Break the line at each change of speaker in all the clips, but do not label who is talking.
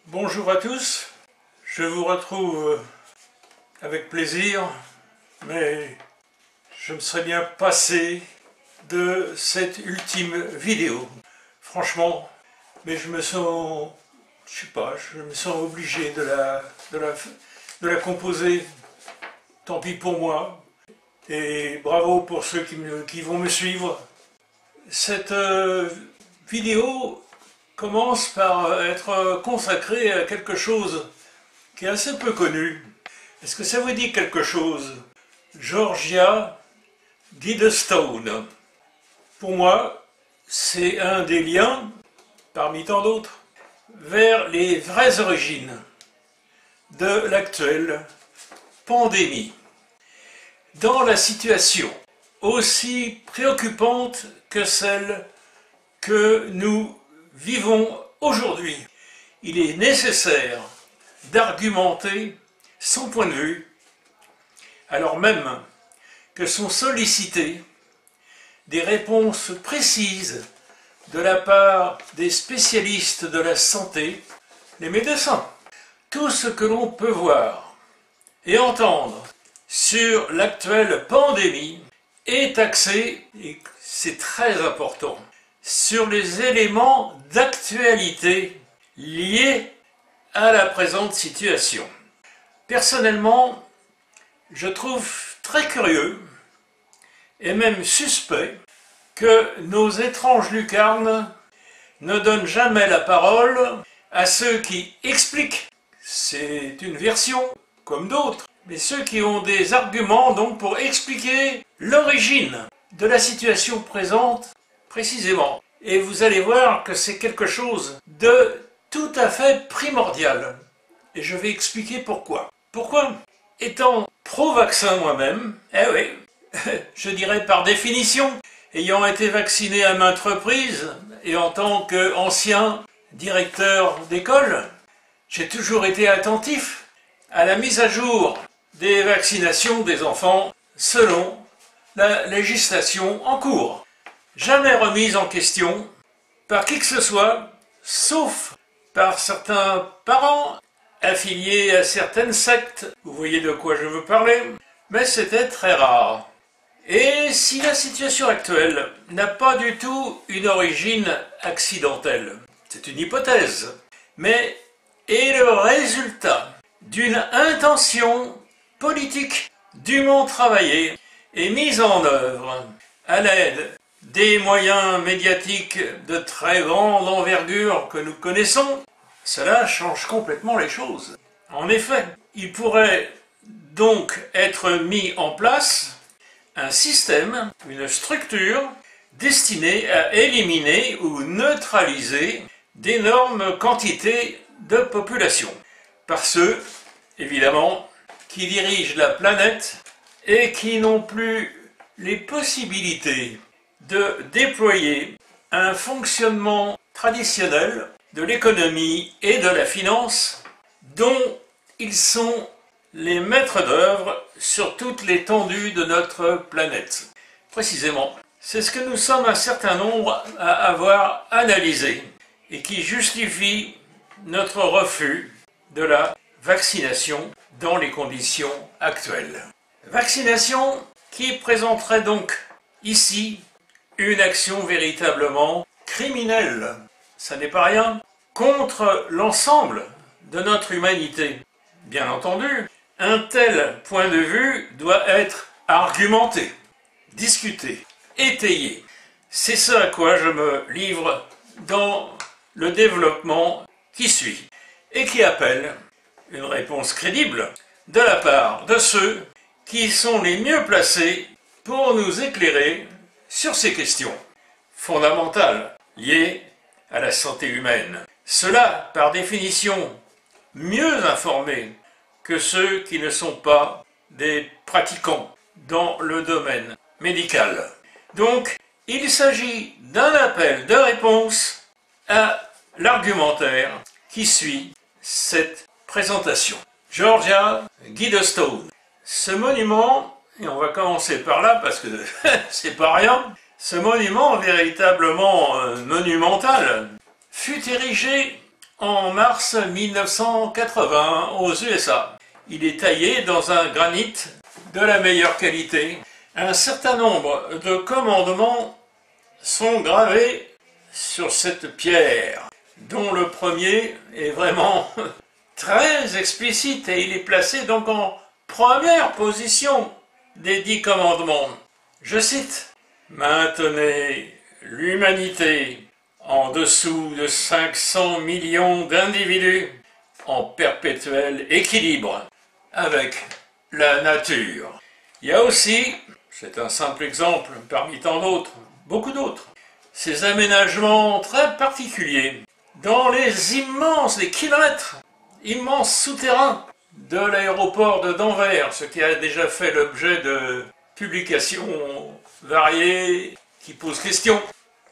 Bonjour à tous, je vous retrouve avec plaisir, mais je me serais bien passé de cette ultime vidéo. Franchement, mais je me sens obligé de la composer. Tant pis pour moi, et bravo pour ceux qui vont me suivre. Cette vidéo commence par être consacrée à quelque chose qui est assez peu connu. Est-ce que ça vous dit quelque chose? Georgia Guidestone. Pour moi, c'est un des liens, parmi tant d'autres, vers les vraies origines de l'actuelle pandémie. Dans la situation aussi préoccupante que celle que nous vivons aujourd'hui, il est nécessaire d'argumenter son point de vue, alors même que sont sollicitées des réponses précises de la part des spécialistes de la santé, les médecins. Tout ce que l'on peut voir et entendre sur l'actuelle pandémie est axé, et c'est très important, sur les éléments d'actualité liés à la présente situation. Personnellement, je trouve très curieux et même suspect que nos étranges lucarnes ne donnent jamais la parole à ceux qui expliquent. C'est une version comme d'autres, mais ceux qui ont des arguments donc pour expliquer l'origine de la situation présente précisément. Et vous allez voir que c'est quelque chose de tout à fait primordial. Et je vais expliquer pourquoi. Pourquoi? Étant pro-vaccin moi-même, eh oui, je dirais par définition, ayant été vacciné à maintes reprises, et en tant qu'ancien directeur d'école, j'ai toujours été attentif à la mise à jour des vaccinations des enfants selon la législation en cours. Jamais remise en question par qui que ce soit, sauf par certains parents affiliés à certaines sectes. Vous voyez de quoi je veux parler, mais c'était très rare. Et si la situation actuelle n'a pas du tout une origine accidentelle, c'est une hypothèse, mais est le résultat d'une intention politique dûment travaillée et mise en œuvre à l'aide des moyens médiatiques de très grande envergure que nous connaissons, cela change complètement les choses. En effet, il pourrait donc être mis en place un système, une structure destinée à éliminer ou neutraliser d'énormes quantités de population par ceux, évidemment, qui dirigent la planète et qui n'ont plus les possibilités de déployer un fonctionnement traditionnel de l'économie et de la finance dont ils sont les maîtres d'œuvre sur toute l'étendue de notre planète. Précisément, c'est ce que nous sommes un certain nombre à avoir analysé et qui justifie notre refus de la vaccination dans les conditions actuelles. Vaccination qui présenterait donc ici une action véritablement criminelle, ça n'est pas rien, contre l'ensemble de notre humanité. Bien entendu, un tel point de vue doit être argumenté, discuté, étayé. C'est ce à quoi je me livre dans le développement qui suit et qui appelle une réponse crédible de la part de ceux qui sont les mieux placés pour nous éclairer sur ces questions fondamentales liées à la santé humaine. Ceux-là, par définition, mieux informés que ceux qui ne sont pas des pratiquants dans le domaine médical. Donc, il s'agit d'un appel de réponse à l'argumentaire qui suit cette présentation. Georgia Guidestone. Ce monument, et on va commencer par là parce que c'est pas rien, ce monument véritablement monumental fut érigé en mars 1980 aux USA. Il est taillé dans un granit de la meilleure qualité. Un certain nombre de commandements sont gravés sur cette pierre, dont le premier est vraiment très explicite et il est placé donc en première position des 10 commandements. Je cite: « Maintenez l'humanité en dessous de 500 millions d'individus en perpétuel équilibre avec la nature. » Il y a aussi, c'est un simple exemple parmi tant d'autres, beaucoup d'autres, ces aménagements très particuliers dans les kilomètres, immenses souterrains de l'aéroport de Denver, ce qui a déjà fait l'objet de publications variées qui posent question.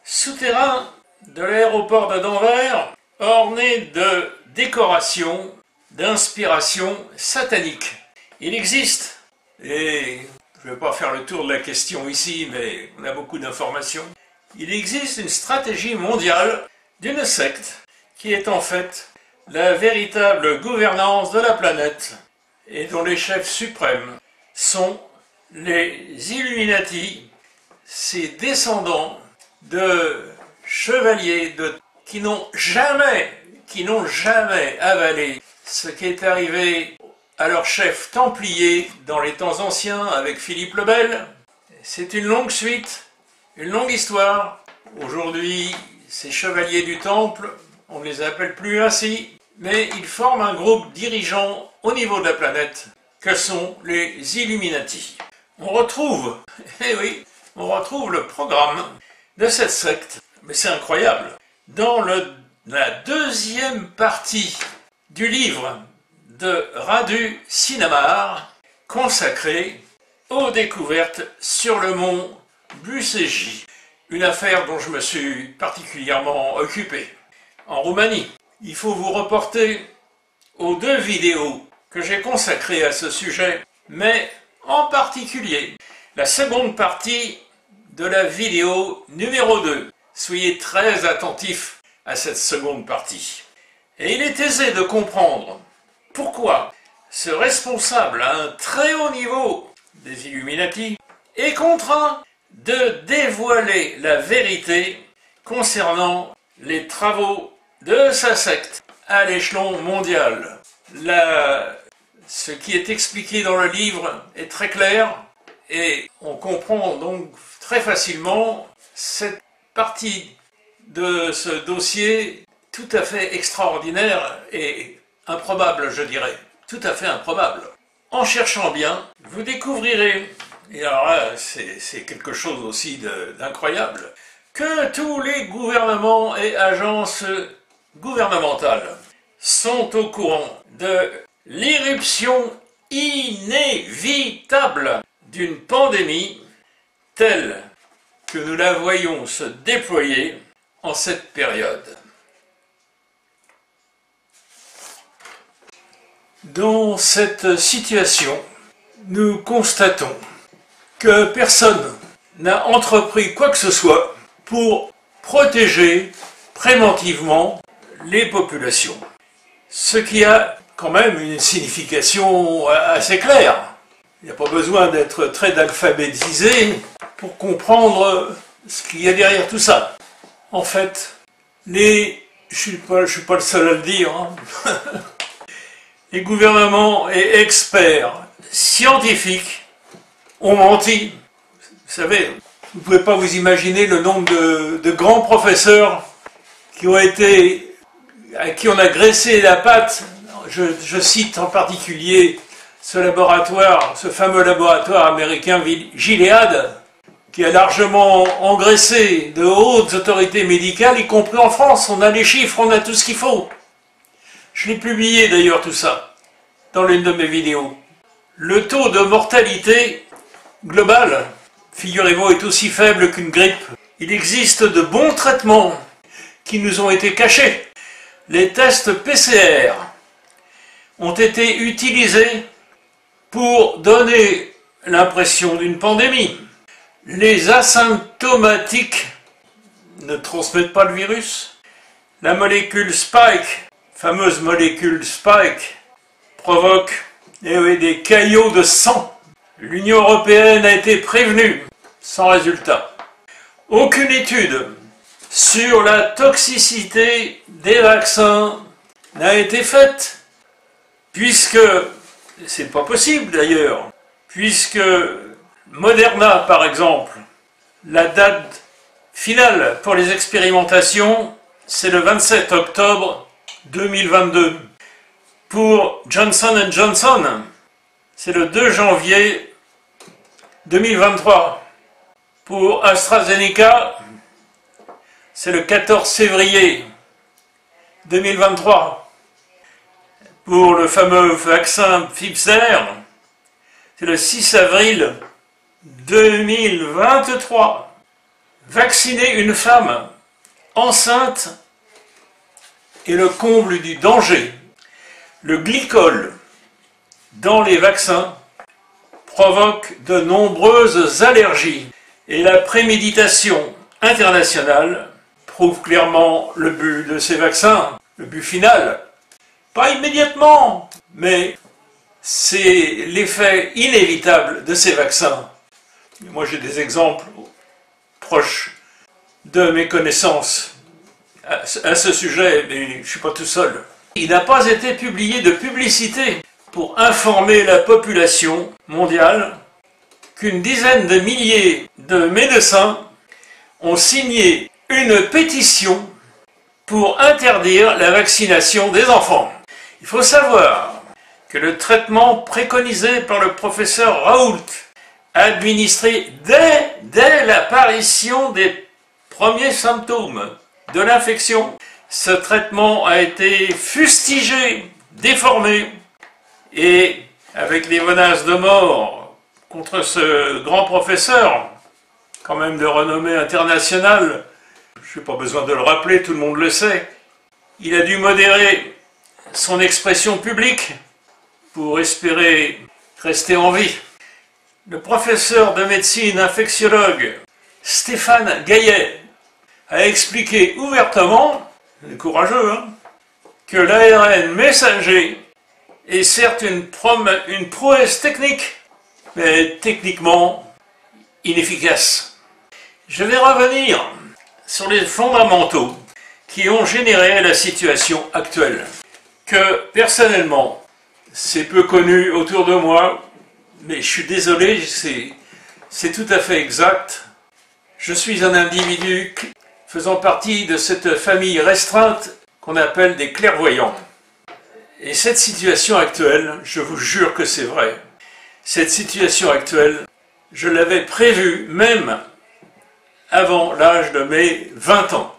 Souterrains de l'aéroport de Denver, ornés de décorations d'inspiration satanique. Il existe, et je ne vais pas faire le tour de la question ici, mais on a beaucoup d'informations, il existe une stratégie mondiale d'une secte qui est en fait la véritable gouvernance de la planète et dont les chefs suprêmes sont les Illuminati, ces descendants de chevaliers qui n'ont jamais avalé ce qui est arrivé à leur chef templier dans les temps anciens avec Philippe le Bel. C'est une longue suite, une longue histoire. Aujourd'hui, ces chevaliers du temple, on ne les appelle plus ainsi, mais ils forment un groupe dirigeant au niveau de la planète que sont les Illuminati. On retrouve le programme de cette secte, mais c'est incroyable. Dans la deuxième partie du livre de Radu Sinamar, consacré aux découvertes sur le mont Bucegi, une affaire dont je me suis particulièrement occupé. En Roumanie, il faut vous reporter aux 2 vidéos que j'ai consacrées à ce sujet, mais en particulier la seconde partie de la vidéo numéro 2. Soyez très attentifs à cette seconde partie. Et il est aisé de comprendre pourquoi ce responsable à un très haut niveau des Illuminati est contraint de dévoiler la vérité concernant les travaux de sa secte à l'échelon mondial. Ce qui est expliqué dans le livre est très clair et on comprend donc très facilement cette partie de ce dossier tout à fait extraordinaire et improbable, je dirais. Tout à fait improbable. En cherchant bien, vous découvrirez, et alors là, c'est quelque chose aussi d'incroyable, que tous les gouvernements et agences gouvernementales sont au courant de l'irruption inévitable d'une pandémie telle que nous la voyons se déployer en cette période. Dans cette situation, nous constatons que personne n'a entrepris quoi que ce soit pour protéger préventivement les populations. Ce qui a quand même une signification assez claire. Il n'y a pas besoin d'être très alphabétisé pour comprendre ce qu'il y a derrière tout ça. En fait, je suis pas le seul à le dire, hein. Les gouvernements et experts scientifiques ont menti. Vous savez, vous ne pouvez pas vous imaginer le nombre de grands professeurs à qui on a graissé la patte. Je cite en particulier ce fameux laboratoire américain Gilead, qui a largement engraissé de hautes autorités médicales, y compris en France. On a les chiffres, on a tout ce qu'il faut. Je l'ai publié d'ailleurs tout ça, dans l'une de mes vidéos. Le taux de mortalité global, figurez-vous, est aussi faible qu'une grippe. Il existe de bons traitements qui nous ont été cachés. Les tests PCR ont été utilisés pour donner l'impression d'une pandémie. Les asymptomatiques ne transmettent pas le virus. La molécule Spike fameuse molécule Spike provoque des caillots de sang. L'Union européenne a été prévenue, sans résultat. Aucune étude sur la toxicité des vaccins n'a été faite, puisque, c'est pas possible d'ailleurs, puisque Moderna, par exemple, la date finale pour les expérimentations, c'est le 27 octobre 2022. Pour Johnson & Johnson, c'est le 2 janvier 2023. Pour AstraZeneca, c'est le 14 février 2023. Pour le fameux vaccin Pfizer, c'est le 6 avril 2023. Vacciner une femme enceinte est le comble du danger. Le glycol dans les vaccins provoque de nombreuses allergies et la préméditation internationale prouve clairement le but de ces vaccins, le but final. Pas immédiatement, mais c'est l'effet inévitable de ces vaccins. Moi j'ai des exemples proches de mes connaissances à ce sujet, mais je ne suis pas tout seul. Il n'a pas été publié de publicité pour informer la population mondiale qu'une dizaine de milliers de médecins ont signé une pétition pour interdire la vaccination des enfants. Il faut savoir que le traitement préconisé par le professeur Raoult, administré dès l'apparition des premiers symptômes de l'infection, ce traitement a été fustigé, déformé, et avec les menaces de mort contre ce grand professeur, quand même de renommée internationale, je n'ai pas besoin de le rappeler, tout le monde le sait, il a dû modérer son expression publique pour espérer rester en vie. Le professeur de médecine infectiologue Stéphane Gaillet a expliqué ouvertement, c'est courageux, que l'ARN messager est certes une prouesse technique, mais techniquement inefficace. Je vais revenir sur les fondamentaux qui ont généré la situation actuelle, que personnellement, c'est peu connu autour de moi, mais je suis désolé, c'est tout à fait exact. Je suis un individu faisant partie de cette famille restreinte qu'on appelle des clairvoyants. Et cette situation actuelle, je vous jure que c'est vrai, cette situation actuelle, je l'avais prévue même avant l'âge de mes 20 ans.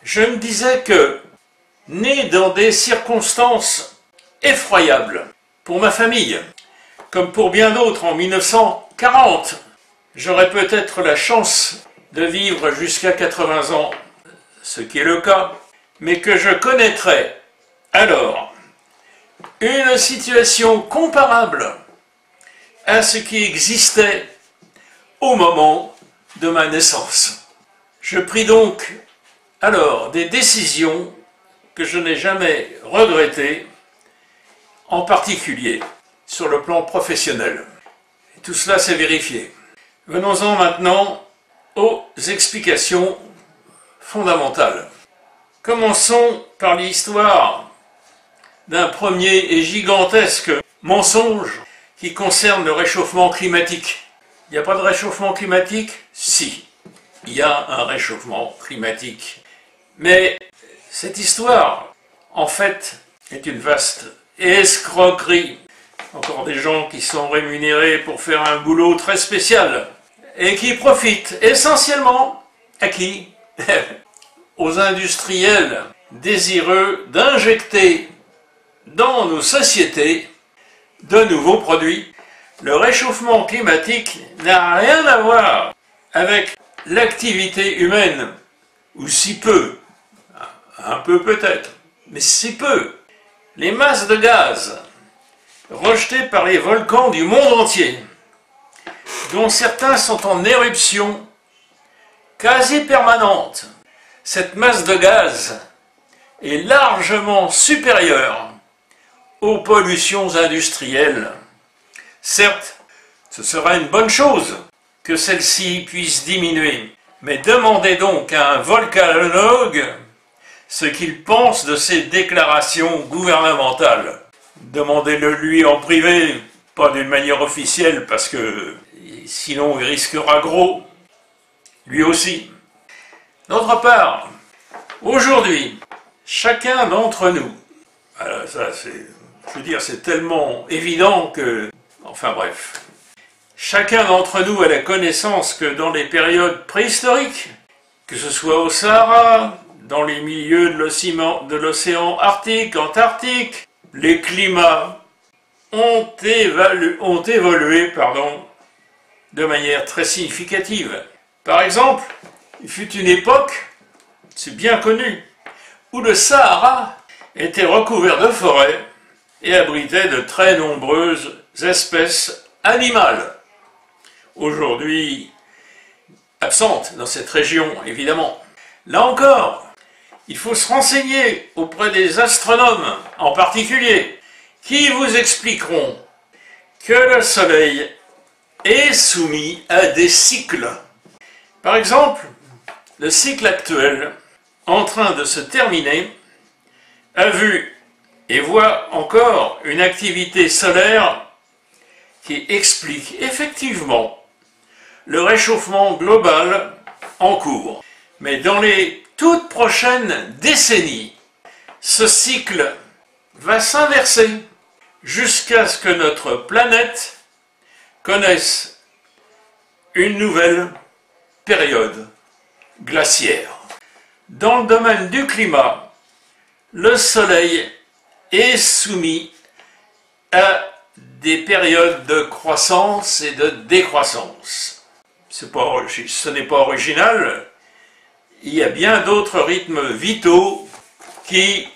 Je me disais que, né dans des circonstances effroyables pour ma famille, comme pour bien d'autres en 1940, j'aurais peut-être la chance de vivre jusqu'à 80 ans, ce qui est le cas, mais que je connaîtrais alors une situation comparable à ce qui existait au moment de ma naissance. Je pris donc alors des décisions que je n'ai jamais regrettées, en particulier sur le plan professionnel. Et tout cela s'est vérifié. Venons-en maintenant aux explications fondamentales. Commençons par l'histoire d'un premier et gigantesque mensonge qui concerne le réchauffement climatique. Il n'y a pas de réchauffement climatique? Si, il y a un réchauffement climatique. Mais cette histoire, en fait, est une vaste escroquerie. Encore des gens qui sont rémunérés pour faire un boulot très spécial et qui profitent essentiellement à qui? Aux industriels désireux d'injecter dans nos sociétés de nouveaux produits. Le réchauffement climatique n'a rien à voir avec l'activité humaine, ou si peu, un peu peut-être, mais si peu. Les masses de gaz rejetées par les volcans du monde entier, dont certains sont en éruption quasi permanente. Cette masse de gaz est largement supérieure aux pollutions industrielles. Certes, ce sera une bonne chose que celle-ci puisse diminuer, mais demandez donc à un volcanologue ce qu'il pense de ces déclarations gouvernementales. Demandez-le lui en privé, pas d'une manière officielle, parce que sinon il risquera gros, lui aussi. D'autre part, aujourd'hui, chacun d'entre nous, alors ça je veux dire, c'est tellement évident que, enfin bref, chacun d'entre nous a la connaissance que dans les périodes préhistoriques, que ce soit au Sahara, dans les milieux de l'océan Arctique, Antarctique, les climats ont évolué de manière très significative. Par exemple, il fut une époque, c'est bien connu, où le Sahara était recouvert de forêts et abritait de très nombreuses espèces animales. Aujourd'hui, absentes dans cette région, évidemment. Là encore, il faut se renseigner auprès des astronomes en particulier, qui vous expliqueront que le Soleil est soumis à des cycles. Par exemple, le cycle actuel, en train de se terminer, a vu et voit encore une activité solaire qui explique effectivement le réchauffement global en cours. Mais dans les toutes prochaines décennies, ce cycle va s'inverser jusqu'à ce que notre planète connaisse une nouvelle période glaciaire. Dans le domaine du climat, le Soleil est soumis à des périodes de croissance et de décroissance. Ce n'est pas original, il y a bien d'autres rythmes vitaux qui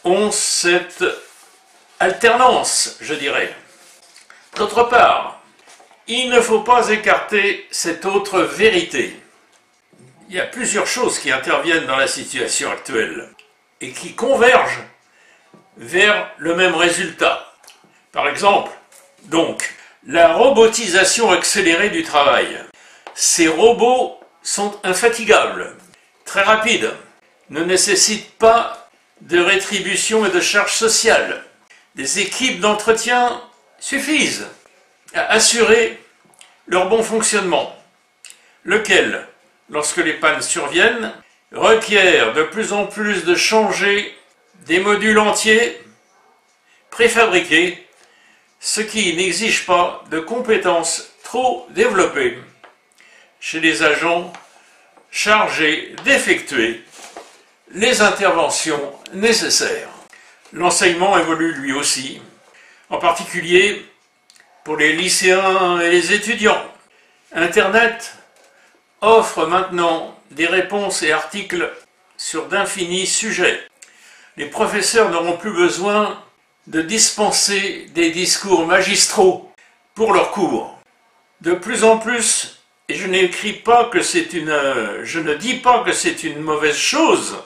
ont cette alternance, je dirais. D'autre part, il ne faut pas écarter cette autre vérité. Il y a plusieurs choses qui interviennent dans la situation actuelle et qui convergent vers le même résultat. Par exemple, donc, la robotisation accélérée du travail. Ces robots sont infatigables, très rapides, ne nécessitent pas de rétribution et de charges sociales. Des équipes d'entretien suffisent à assurer leur bon fonctionnement, lequel, lorsque les pannes surviennent, requiert de plus en plus de changer des modules entiers préfabriqués, ce qui n'exige pas de compétences trop développées chez les agents chargés d'effectuer les interventions nécessaires. L'enseignement évolue lui aussi, en particulier pour les lycéens et les étudiants. Internet offre maintenant des réponses et articles sur d'infinis sujets. Les professeurs n'auront plus besoin de dispenser des discours magistraux pour leurs cours. De plus en plus, et je ne dis pas que c'est une mauvaise chose,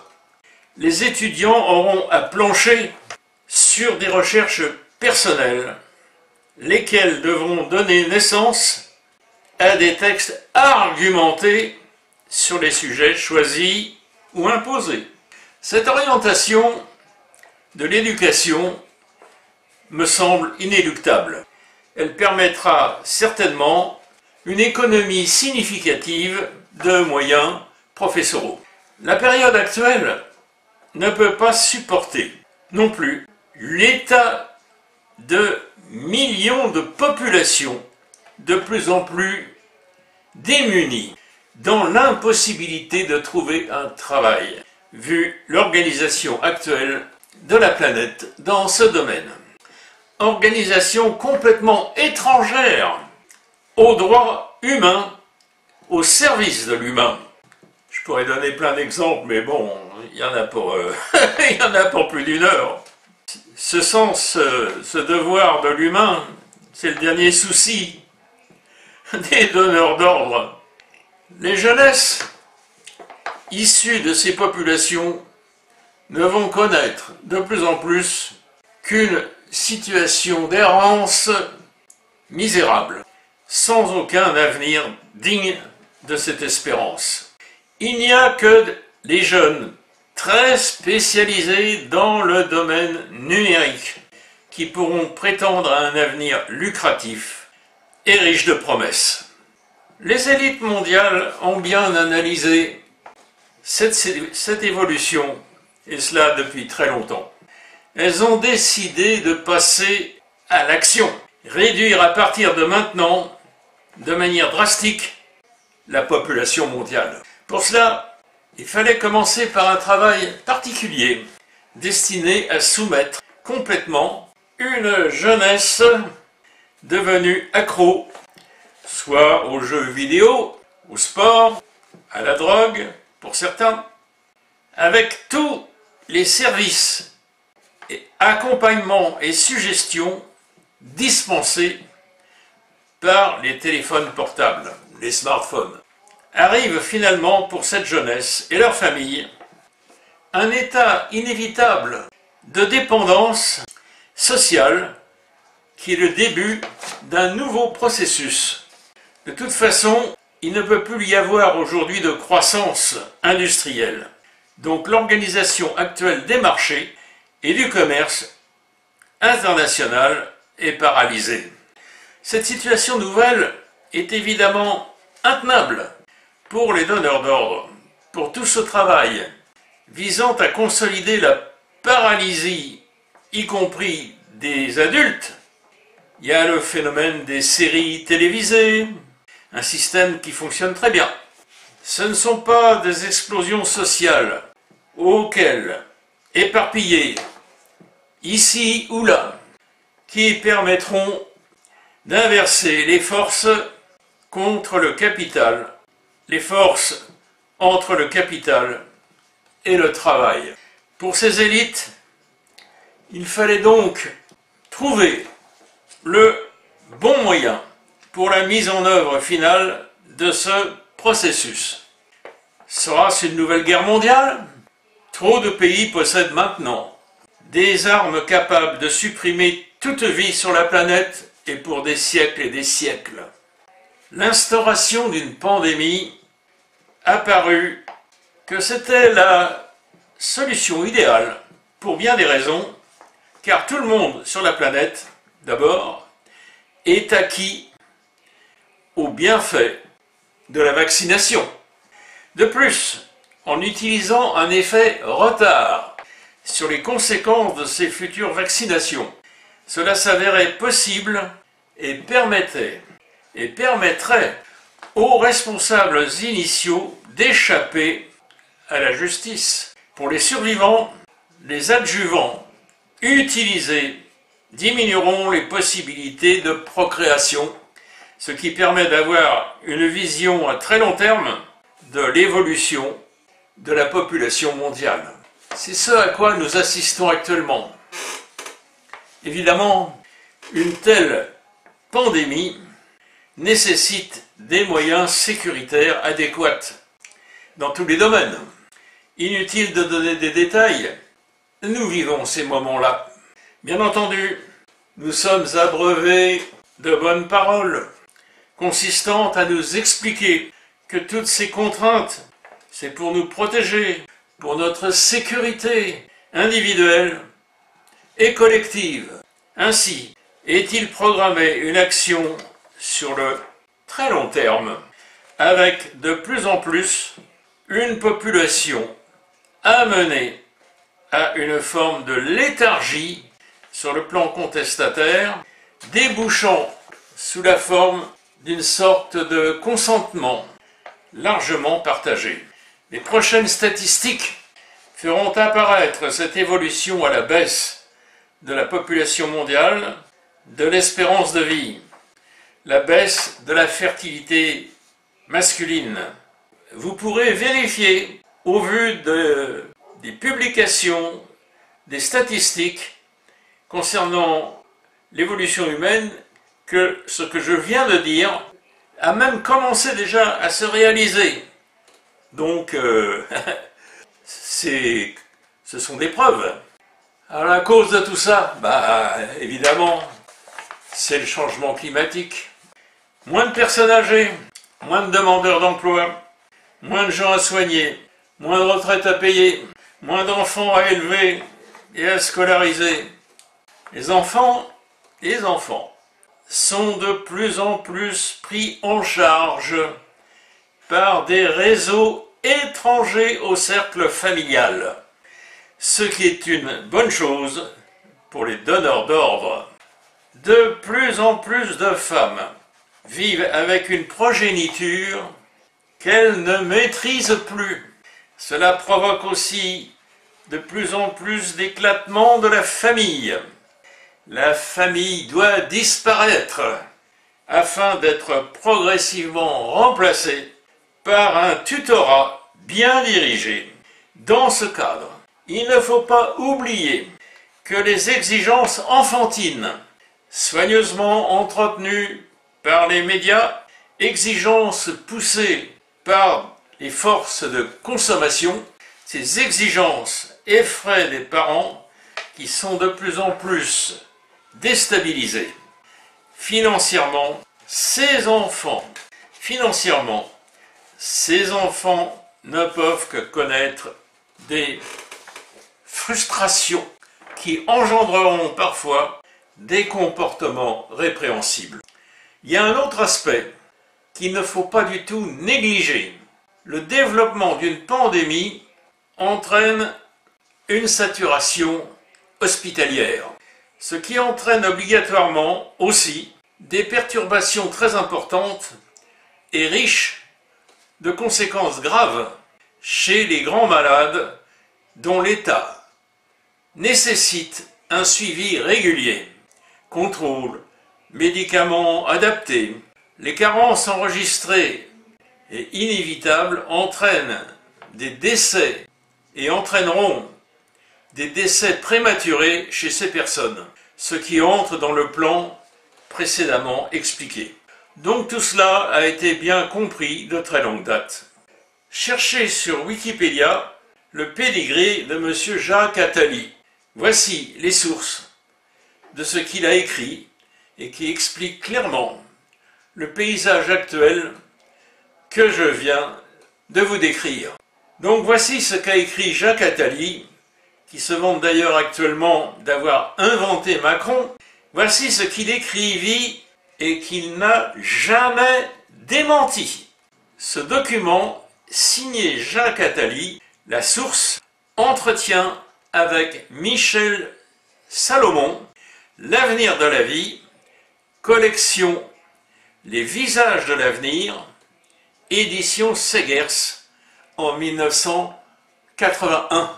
les étudiants auront à plancher sur des recherches personnelles, lesquelles devront donner naissance à des textes argumentés sur les sujets choisis ou imposés. Cette orientation de l'éducation me semble inéluctable. Elle permettra certainement une économie significative de moyens professoraux. La période actuelle ne peut pas supporter non plus l'état de millions de populations de plus en plus démunies, dans l'impossibilité de trouver un travail, vu l'organisation actuelle de la planète dans ce domaine. Organisation complètement étrangère aux droits humains, au service de l'humain. Je pourrais donner plein d'exemples, mais bon, il y en a pour, il y en a pour plus d'une heure. Ce sens, ce devoir de l'humain, c'est le dernier souci des donneurs d'ordre. Les jeunesses issues de ces populations
ne vont connaître de plus en plus qu'une situation d'errance misérable, sans aucun avenir digne de cette espérance. Il n'y a que les jeunes très spécialisés dans le domaine numérique qui pourront prétendre à un avenir lucratif et riche de promesses. Les élites mondiales ont bien analysé cette évolution, et cela depuis très longtemps. Elles ont décidé de passer à l'action, réduire à partir de maintenant, de manière drastique, la population mondiale. Pour cela, il fallait commencer par un travail particulier, destiné à soumettre complètement une jeunesse devenue accro, soit aux jeux vidéo, au sport, à la drogue, pour certains, avec tous les services, accompagnements et suggestions dispensés par les téléphones portables, les smartphones. Arrive finalement pour cette jeunesse et leur famille un état inévitable de dépendance sociale qui est le début d'un nouveau processus. De toute façon, il ne peut plus y avoir aujourd'hui de croissance industrielle. Donc l'organisation actuelle des marchés et du commerce international est paralysée. Cette situation nouvelle est évidemment intenable pour les donneurs d'ordre, pour tout ce travail visant à consolider la paralysie, y compris des adultes. Il y a le phénomène des séries télévisées, un système qui fonctionne très bien. Ce ne sont pas des explosions sociales auxquelles, éparpillées, ici ou là, qui permettront d'inverser les forces contre le capital, les forces entre le capital et le travail. Pour ces élites, il fallait donc trouver le bon moyen pour la mise en œuvre finale de ce processus. Sera-ce une nouvelle guerre mondiale? Trop de pays possèdent maintenant des armes capables de supprimer toute vie sur la planète et pour des siècles et des siècles. L'instauration d'une pandémie a paru que c'était la solution idéale pour bien des raisons, car tout le monde sur la planète, d'abord, est acquis au bienfait de la vaccination. De plus, en utilisant un effet retard sur les conséquences de ces futures vaccinations, cela s'avérait possible et permettrait aux responsables initiaux d'échapper à la justice. Pour les survivants, les adjuvants utilisés diminueront les possibilités de procréation, ce qui permet d'avoir une vision à très long terme de l'évolution de la population mondiale. C'est ce à quoi nous assistons actuellement. Évidemment, une telle pandémie nécessite des moyens sécuritaires adéquats dans tous les domaines. Inutile de donner des détails, nous vivons ces moments-là. Bien entendu, nous sommes abreuvés de bonnes paroles, consistant à nous expliquer que toutes ces contraintes, c'est pour nous protéger, pour notre sécurité individuelle et collective. Ainsi, est-il programmé une action sur le très long terme, avec de plus en plus une population amenée à une forme de léthargie sur le plan contestataire, débouchant sous la forme d'une sorte de consentement largement partagé. Les prochaines statistiques feront apparaître cette évolution à la baisse de la population mondiale, de l'espérance de vie, la baisse de la fertilité masculine. Vous pourrez vérifier au vu des publications, des statistiques concernant l'évolution humaine que ce que je viens de dire a même commencé déjà à se réaliser. Donc, c'est Ce sont des preuves. Alors la cause de tout ça, évidemment, c'est le changement climatique. Moins de personnes âgées, moins de demandeurs d'emploi, moins de gens à soigner, moins de retraites à payer, moins d'enfants à élever et à scolariser. Les enfants sont de plus en plus pris en charge par des réseaux étrangers au cercle familial, ce qui est une bonne chose pour les donneurs d'ordre. De plus en plus de femmes vivent avec une progéniture qu'elles ne maîtrisent plus. Cela provoque aussi de plus en plus d'éclatement de la famille. La famille doit disparaître afin d'être progressivement remplacée par un tutorat bien dirigé. Dans ce cadre, il ne faut pas oublier que les exigences enfantines, soigneusement entretenues par les médias, exigences poussées par les forces de consommation, ces exigences effraient des parents qui sont de plus en plus déstabilisés. Financièrement, ces enfants ne peuvent que connaître des frustrations qui engendreront parfois des comportements répréhensibles. Il y a un autre aspect qu'il ne faut pas du tout négliger. Le développement d'une pandémie entraîne une saturation hospitalière, ce qui entraîne obligatoirement aussi des perturbations très importantes et riches de conséquences graves chez les grands malades dont l'état nécessite un suivi régulier, contrôle, médicaments adaptés. Les carences enregistrées et inévitables entraînent des décès et entraîneront des décès prématurés chez ces personnes, ce qui entre dans le plan précédemment expliqué. Donc tout cela a été bien compris de très longue date. Cherchez sur Wikipédia le pédigré de M. Jacques Attali. Voici les sources de ce qu'il a écrit et qui explique clairement le paysage actuel que je viens de vous décrire. Donc voici ce qu'a écrit Jacques Attali, qui se vante d'ailleurs actuellement d'avoir inventé Macron. Voici ce qu'il écrivit et qu'il n'a jamais démenti. Ce document, signé Jacques Attali, la source, entretient avec Michel Salomon, L'avenir de la vie, collection Les visages de l'avenir, édition Segers en 1981.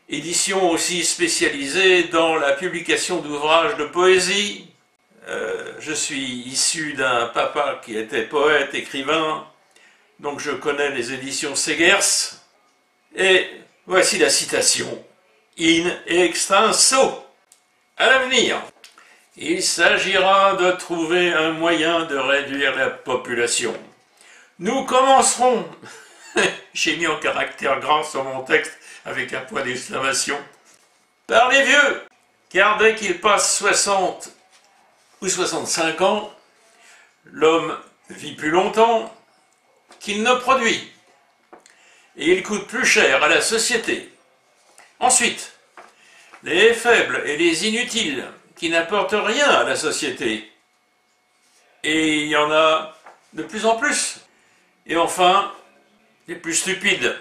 Édition aussi spécialisée dans la publication d'ouvrages de poésie. Je suis issu d'un papa qui était poète, écrivain, donc je connais les éditions Segers. Et voici la citation. In extenso. À l'avenir, il s'agira de trouver un moyen de réduire la population. Nous commencerons, j'ai mis en caractère grand sur mon texte avec un point d'exclamation, par les vieux, car dès qu'ils passent 60 ou 65 ans, l'homme vit plus longtemps qu'il ne produit, et il coûte plus cher à la société. Ensuite, les faibles et les inutiles, qui n'apportent rien à la société. Et il y en a de plus en plus. Et enfin, les plus stupides.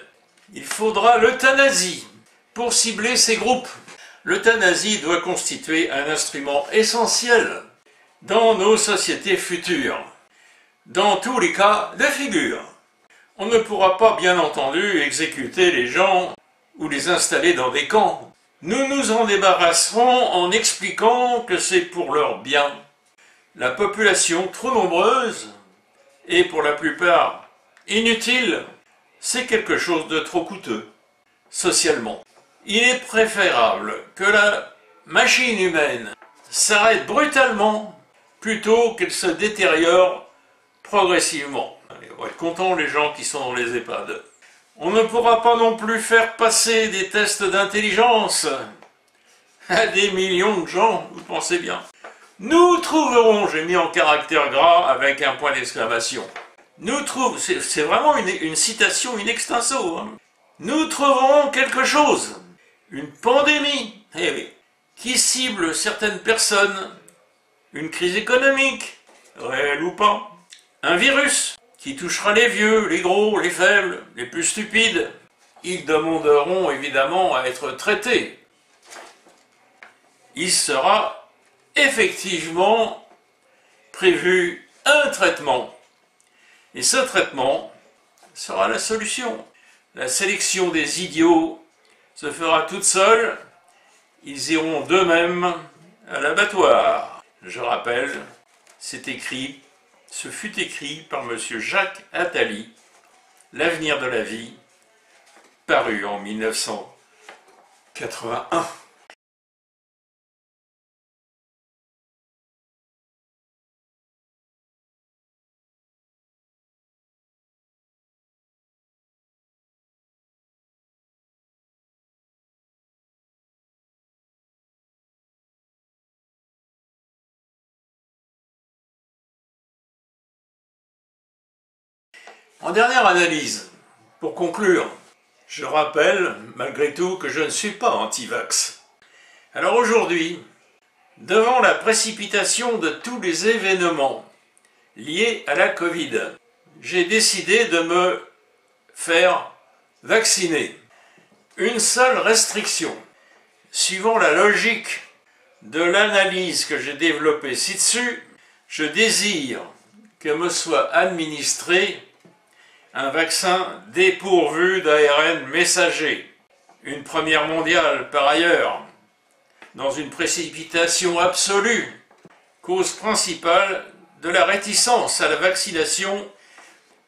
Il faudra l'euthanasie pour cibler ces groupes. L'euthanasie doit constituer un instrument essentiel dans nos sociétés futures. Dans tous les cas de figure. On ne pourra pas, bien entendu, exécuter les gens ou les installer dans des camps. Nous nous en débarrasserons en expliquant que c'est pour leur bien. La population trop nombreuse, et pour la plupart inutile, c'est quelque chose de trop coûteux, socialement. Il est préférable que la machine humaine s'arrête brutalement plutôt qu'elle se détériore progressivement. Ils vont être contents les gens qui sont dans les EHPAD. On ne pourra pas non plus faire passer des tests d'intelligence à des millions de gens, vous pensez bien. Nous trouverons, j'ai mis en caractère gras avec un point d'exclamation. C'est vraiment une citation in extenso. Hein. Nous trouverons quelque chose, une pandémie, eh oui, qui cible certaines personnes, une crise économique, réelle ou pas, un virus qui touchera les vieux, les gros, les faibles, les plus stupides. Ils demanderont évidemment à être traités. Il sera effectivement prévu un traitement. Et ce traitement sera la solution. La sélection des idiots se fera toute seule. Ils iront d'eux-mêmes à l'abattoir. Je rappelle, ce fut écrit par M. Jacques Attali, L'avenir de la vie, paru en 1981. En dernière analyse, pour conclure, je rappelle malgré tout que je ne suis pas anti-vax. Alors aujourd'hui, devant la précipitation de tous les événements liés à la Covid, j'ai décidé de me faire vacciner. Une seule restriction, suivant la logique de l'analyse que j'ai développée ci-dessus, je désire que me soit administré un vaccin dépourvu d'ARN messager. Une première mondiale par ailleurs, dans une précipitation absolue, cause principale de la réticence à la vaccination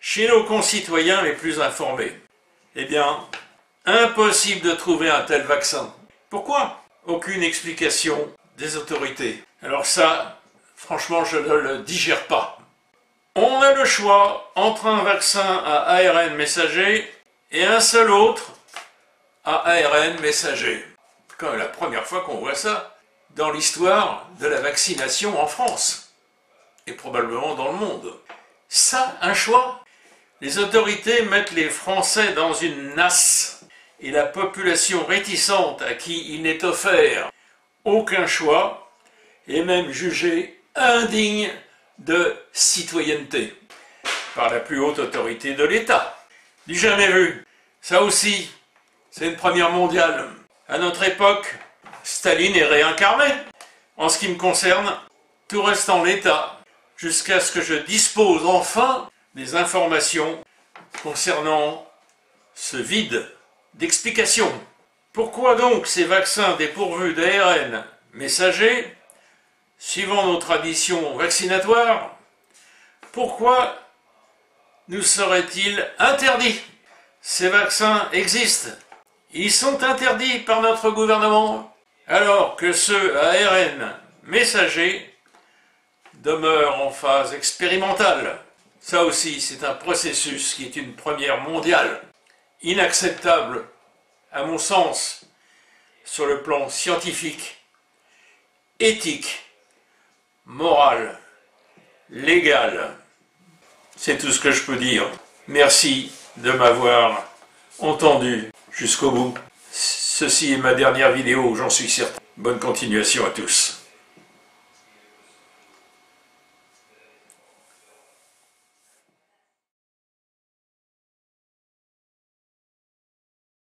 chez nos concitoyens les plus informés. Eh bien, impossible de trouver un tel vaccin. Pourquoi? Aucune explication des autorités. Alors ça, franchement, je ne le digère pas. On a le choix entre un vaccin à ARN messager et un seul autre à ARN messager. C'est quand même la première fois qu'on voit ça dans l'histoire de la vaccination en France et probablement dans le monde. Ça, un choix? Les autorités mettent les Français dans une nasse et la population réticente à qui il n'est offert aucun choix est même jugée indigne de citoyenneté par la plus haute autorité de l'État. Du jamais vu. Ça aussi, c'est une première mondiale. À notre époque, Staline est réincarné. En ce qui me concerne, tout reste en l'état, jusqu'à ce que je dispose enfin des informations concernant ce vide d'explications. Pourquoi donc ces vaccins dépourvus d'ARN messager, suivant nos traditions vaccinatoires, pourquoi nous seraient-ils interdits? Ces vaccins existent. Ils sont interdits par notre gouvernement, alors que ceux à ARN messager demeurent en phase expérimentale. Ça aussi, c'est un processus qui est une première mondiale, inacceptable, à mon sens, sur le plan scientifique, éthique, moral, légal. C'est tout ce que je peux dire. Merci de m'avoir entendu jusqu'au bout. Ceci est ma dernière vidéo, j'en suis certain. Bonne continuation à tous.